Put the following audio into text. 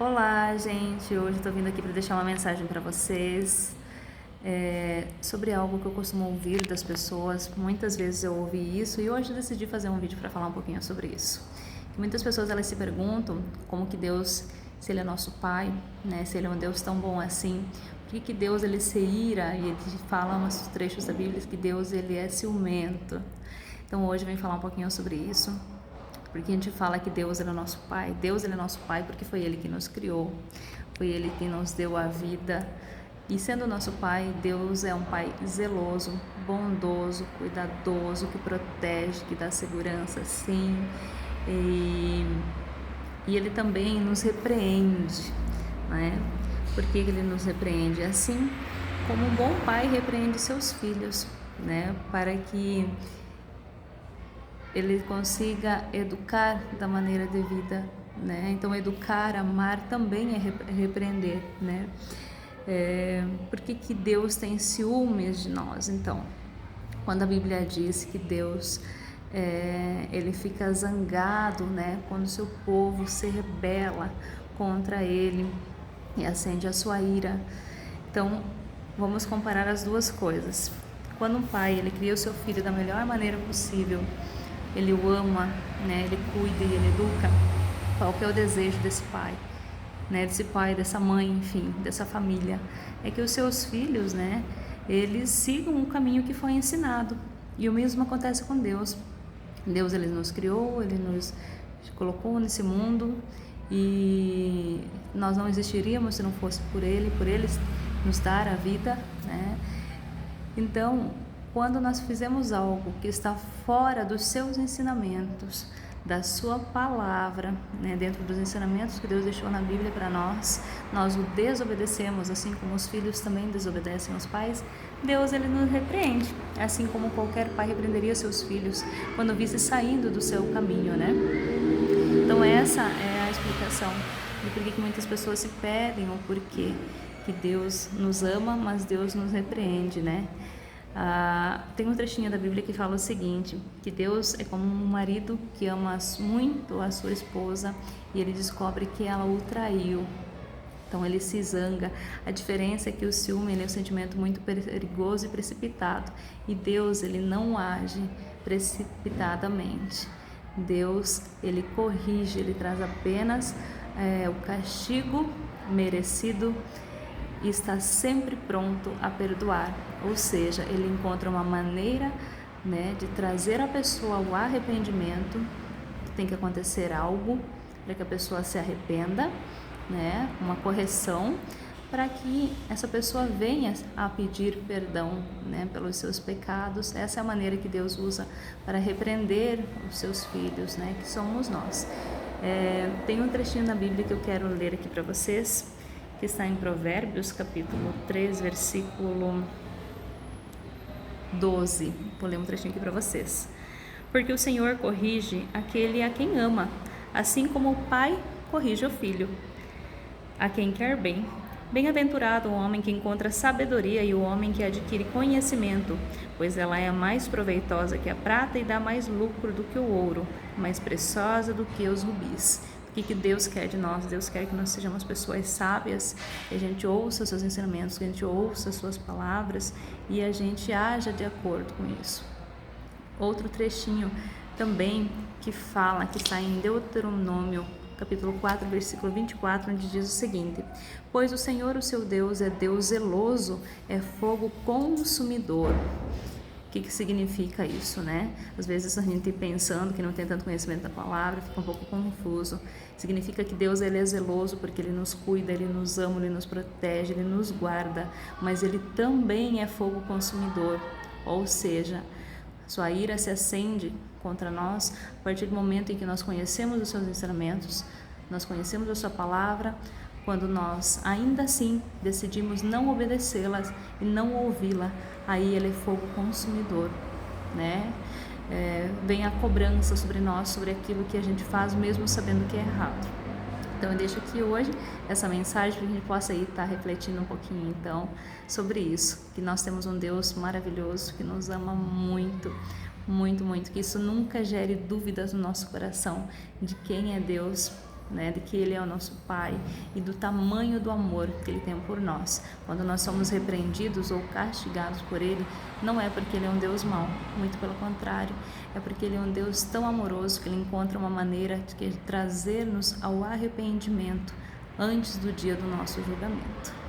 Olá, gente! Hoje eu tô vindo aqui para deixar uma mensagem para vocês sobre algo que eu costumo ouvir das pessoas. Muitas vezes eu ouvi isso e hoje eu decidi fazer um vídeo para falar um pouquinho sobre isso. Muitas pessoas elas se perguntam como que Deus, se Ele é nosso Pai, né? Se Ele é um Deus tão bom assim, por que Deus ele se ira e ele fala uns trechos da Bíblia que Deus ele é ciumento. Então hoje eu venho falar um pouquinho sobre isso. Porque a gente fala que Deus ele é nosso Pai. Deus ele é nosso Pai porque foi Ele que nos criou, foi Ele que nos deu a vida. E sendo nosso Pai, Deus é um Pai zeloso, bondoso, cuidadoso, que protege, que dá segurança, sim. E Ele também nos repreende, né? Por que Ele nos repreende? Assim como um bom pai repreende seus filhos, né? Para que ele consiga educar da maneira devida, né? Então, educar, amar também é repreender, né? Por que Deus tem ciúmes de nós? Então, quando a Bíblia diz que Deus ele fica zangado, né? Quando o seu povo se rebela contra ele e acende a sua ira. Então, vamos comparar as duas coisas. Quando um pai ele cria o seu filho da melhor maneira possível, ele o ama, né? Ele cuida e ele educa. Qual que é o desejo desse pai, né? Desse pai, dessa mãe, enfim, dessa família? É que os seus filhos, né? Eles sigam o caminho que foi ensinado. E o mesmo acontece com Deus. Deus, ele nos criou, ele nos colocou nesse mundo e nós não existiríamos se não fosse por ele nos dar a vida, né? Então, quando nós fizemos algo que está fora dos seus ensinamentos, da sua palavra, né, dentro dos ensinamentos que Deus deixou na Bíblia para nós o desobedecemos, assim como os filhos também desobedecem aos pais, Deus ele nos repreende, assim como qualquer pai repreenderia seus filhos quando visse saindo do seu caminho, né? Então essa é a explicação de por que muitas pessoas se pedem o porquê que Deus nos ama, mas Deus nos repreende, né? Tem um trechinho da Bíblia que fala o seguinte, que Deus é como um marido que ama muito a sua esposa e ele descobre que ela o traiu. Então ele se zanga. A diferença é que o ciúme ele é um sentimento muito perigoso e precipitado. E Deus ele não age precipitadamente. Deus ele corrige, ele traz apenas o castigo merecido e está sempre pronto a perdoar, ou seja, ele encontra uma maneira, né, de trazer a pessoa ao arrependimento. Tem que acontecer algo para que a pessoa se arrependa, né, uma correção, para que essa pessoa venha a pedir perdão, né, pelos seus pecados. Essa é a maneira que Deus usa para repreender os seus filhos, né, que somos nós. Tem um trechinho na Bíblia que eu quero ler aqui para vocês, que está em Provérbios, capítulo 3, versículo 12. Vou ler um trechinho aqui para vocês. Porque o Senhor corrige aquele a quem ama, assim como o pai corrige o filho, a quem quer bem. Bem-aventurado o homem que encontra sabedoria e o homem que adquire conhecimento, pois ela é mais proveitosa que a prata e dá mais lucro do que o ouro, mais preciosa do que os rubis. O que Deus quer de nós? Deus quer que nós sejamos pessoas sábias, que a gente ouça os seus ensinamentos, que a gente ouça as suas palavras e a gente haja de acordo com isso. Outro trechinho também que fala, que está em Deuteronômio, capítulo 4, versículo 24, onde diz o seguinte: pois o Senhor, o seu Deus, é Deus zeloso, é fogo consumidor. O que significa isso, né? Às vezes a gente pensando que não tem tanto conhecimento da palavra, fica um pouco confuso. Significa que Deus ele é zeloso porque Ele nos cuida, Ele nos ama, Ele nos protege, Ele nos guarda, mas Ele também é fogo consumidor, ou seja, sua ira se acende contra nós a partir do momento em que nós conhecemos os seus ensinamentos, nós conhecemos a sua palavra. Quando nós ainda assim decidimos não obedecê-las e não ouvi-la, aí ele é fogo consumidor, né? Vem a cobrança sobre nós, sobre aquilo que a gente faz, mesmo sabendo que é errado. Então eu deixo aqui hoje essa mensagem para que a gente possa estar refletindo um pouquinho então sobre isso, que nós temos um Deus maravilhoso que nos ama muito, muito, muito, que isso nunca gere dúvidas no nosso coração de quem é Deus, né, de que Ele é o nosso Pai e do tamanho do amor que Ele tem por nós. Quando nós somos repreendidos ou castigados por Ele, não é porque Ele é um Deus mau, muito pelo contrário, é porque Ele é um Deus tão amoroso que Ele encontra uma maneira de trazer-nos ao arrependimento antes do dia do nosso julgamento.